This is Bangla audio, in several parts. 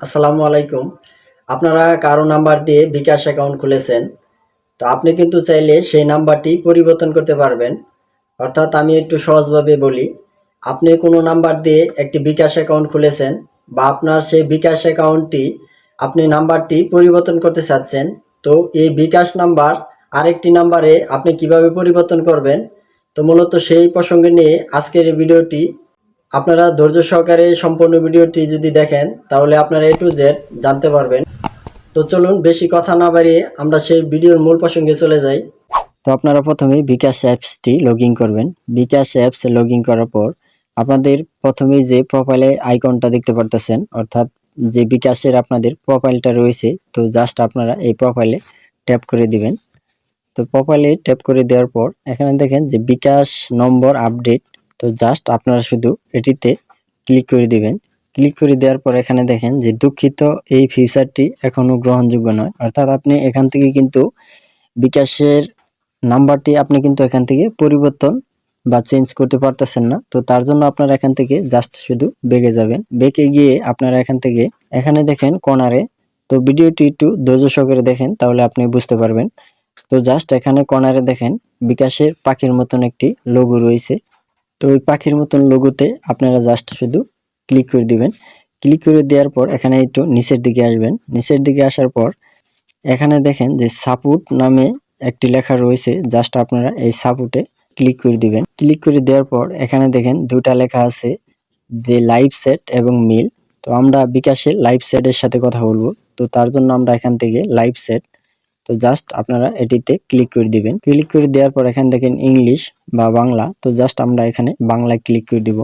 আসসালামু আলাইকুম। আপনারা কারো নাম্বার দিয়ে বিকাশ অ্যাকাউন্ট খুলেছেন। তো আপনি কিন্তু চাইলে সেই নাম্বারটি পরিবর্তন করতে পারবেন। অর্থাৎ আমি একটু সহজভাবে বলি, আপনি কোনো নাম্বার দিয়ে একটি বিকাশ অ্যাকাউন্ট খুলেছেন বা আপনার সেই বিকাশ অ্যাকাউন্টটি আপনি নাম্বারটি পরিবর্তন করতে চাচ্ছেন। তো এই বিকাশ নাম্বার আরেকটি নাম্বারে আপনি কিভাবে পরিবর্তন করবেন, তো মূলত সেই প্রসঙ্গে নিয়ে আজকের এই ভিডিওটি। আপনারা ধৈর্য সহকারে সম্পূর্ণ ভিডিওটি যদি দেখেন তাহলে আপনারা A to Z জানতে পারবেন। তো চলুন বেশি কথা না বাড়িয়ে আমরা সেই ভিডিওর মূল প্রসঙ্গে চলে যাই। তো আপনারা প্রথমে বিকাশ অ্যাপসটি লগ ইন করবেন। বিকাশ অ্যাপস লগ ইন করার পর আপনাদের প্রথমেই যে প্রোফাইলে আইকনটা দেখতে পারতেছেন, অর্থাৎ যে বিকাশের আপনাদের প্রোফাইলটা রয়েছে, তো জাস্ট আপনারা এই প্রোফাইলে ট্যাপ করে দিবেন। তো প্রোফাইলে ট্যাপ করে দেওয়ার পর এখানে দেখেন যে বিকাশ নম্বর আপডেট, তো জাস্ট আপনারা শুধু এটিতে ক্লিক করে দিবেন। ক্লিক করে দেওয়ার পর এখানে দেখেন যে দুঃখিত, এই ফিচারটি এখনো গ্রহণযোগ্য নয়। অর্থাৎ আপনি এখান থেকে কিন্তু বিকাশের নাম্বারটি আপনি কিন্তু এখান থেকে পরিবর্তন বা চেঞ্জ করতে পারতেছেন না। তো তার জন্য আপনারা এখান থেকে জাস্ট শুধু বেঁকে যাবেন। বেঁকে গিয়ে আপনারা এখান থেকে এখানে দেখেন কর্নারে, তো ভিডিওটি একটু ধৈর্য সহকারে দেখেন তাহলে আপনি বুঝতে পারবেন। তো জাস্ট এখানে কর্নারে দেখেন বিকাশের পাখির মতন একটি লোগো রয়েছে। তো ওই পাখির মতন লোগোতে আপনারা জাস্ট শুধু ক্লিক করে দিবেন। ক্লিক করে দেওয়ার পর এখানে একটু নিচের দিকে আসবেন। নিচের দিকে আসার পর এখানে দেখেন যে সাপোর্ট নামে একটি লেখা রয়েছে, জাস্ট আপনারা এই সাপোর্টে ক্লিক করে দিবেন। ক্লিক করে দেওয়ার পর এখানে দেখেন দুটা লেখা আছে যে লাইভ সেট এবং মিল। তো আমরা বিকাশের লাইভ সেটের সাথে কথা বলবো, তো তার জন্য আমরা এখান থেকে লাইভ সেট, তো জাস্ট আপনারা এটিতে ক্লিক করে দিবেন। ক্লিক করে দেওয়ার পর এখানে দেখেন ইংলিশ বা বাংলা, তো জাস্ট আমরা এখানে বাংলায় ক্লিক করে দিব।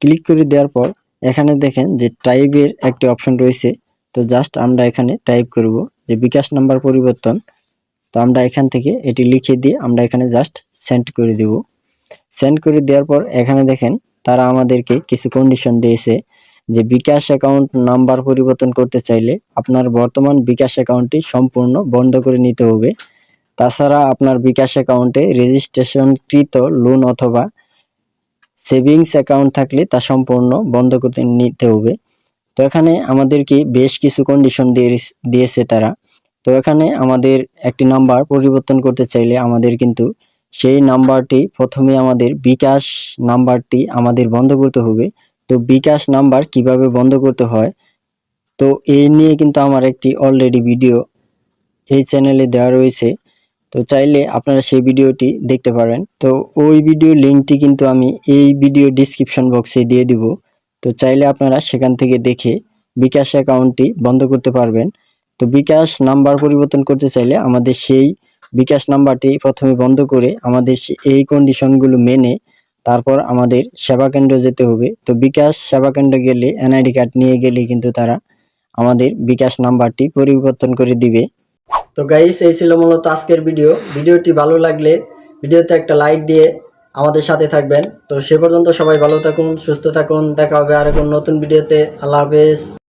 ক্লিক করে দেওয়ার পর এখানে দেখেন যে টাইপের একটি অপশন রয়েছে, তো জাস্ট আমরা এখানে টাইপ করব যে বিকাশ নাম্বার পরিবর্তন। তো আমরা এখান থেকে এটি লিখে দিয়ে আমরা এখানে জাস্ট সেন্ড করে দিব। সেন্ড করে দেওয়ার পর এখানে দেখেন তারা আমাদেরকে কিছু কন্ডিশন দিয়েছে যে বিকাশ অ্যাকাউন্ট নাম্বার পরিবর্তন করতে চাইলে আপনার বর্তমান বিকাশ অ্যাকাউন্টটি সম্পূর্ণ বন্ধ করে নিতে হবে। তাছাড়া আপনার বিকাশ অ্যাকাউন্টে রেজিস্ট্রেশনকৃত লোন অথবা সেভিংস অ্যাকাউন্ট থাকলে তা সম্পূর্ণ বন্ধ করতে নিতে হবে। তো এখানে আমাদেরকে বেশ কিছু কন্ডিশন দিয়েছে তারা। তো এখানে আমাদের একটি নাম্বার পরিবর্তন করতে চাইলে আমাদের কিন্তু সেই নাম্বারটি প্রথমে আমাদের বিকাশ নাম্বারটি আমাদের বন্ধ করতে হবে। তো বিকাশ নাম্বার কিভাবে বন্ধ করতে হয়, তো এই নিয়ে কিন্তু আমার একটি অলরেডি ভিডিও এই চ্যানেলে দেওয়া রয়েছে। তো চাইলে আপনারা সেই ভিডিওটি দেখতে পারেন। তো ওই ভিডিও লিঙ্কটি কিন্তু আমি এই ভিডিও ডিসক্রিপশন বক্সে দিয়ে দিব। তো চাইলে আপনারা সেখান থেকে দেখে বিকাশ অ্যাকাউন্টটি বন্ধ করতে পারবেন। তো বিকাশ নাম্বার পরিবর্তন করতে চাইলে আমাদের সেই বিকাশ নাম্বারটি প্রথমে বন্ধ করে আমাদের এই কন্ডিশনগুলো মেনে তারপর আমাদের সেবা কেন্দ্র যেতে হবে। তো বিকাশ সেবা কেন্দ্র গেলে এনআইডি কার্ড নিয়ে গেলে কিন্তু তারা আমাদের বিকাশ নাম্বারটি পরিবর্তন করে দিবে। তো গাইস, এই ছিল মূলত আজকের ভিডিওটি ভালো লাগলে ভিডিওতে একটা লাইক দিয়ে আমাদের সাথে থাকবেন। তো সে পর্যন্ত সবাই ভালো থাকুন, সুস্থ থাকুন, দেখা হবে আর কোন নতুন ভিডিওতে। আল্লাহ হাফেজ।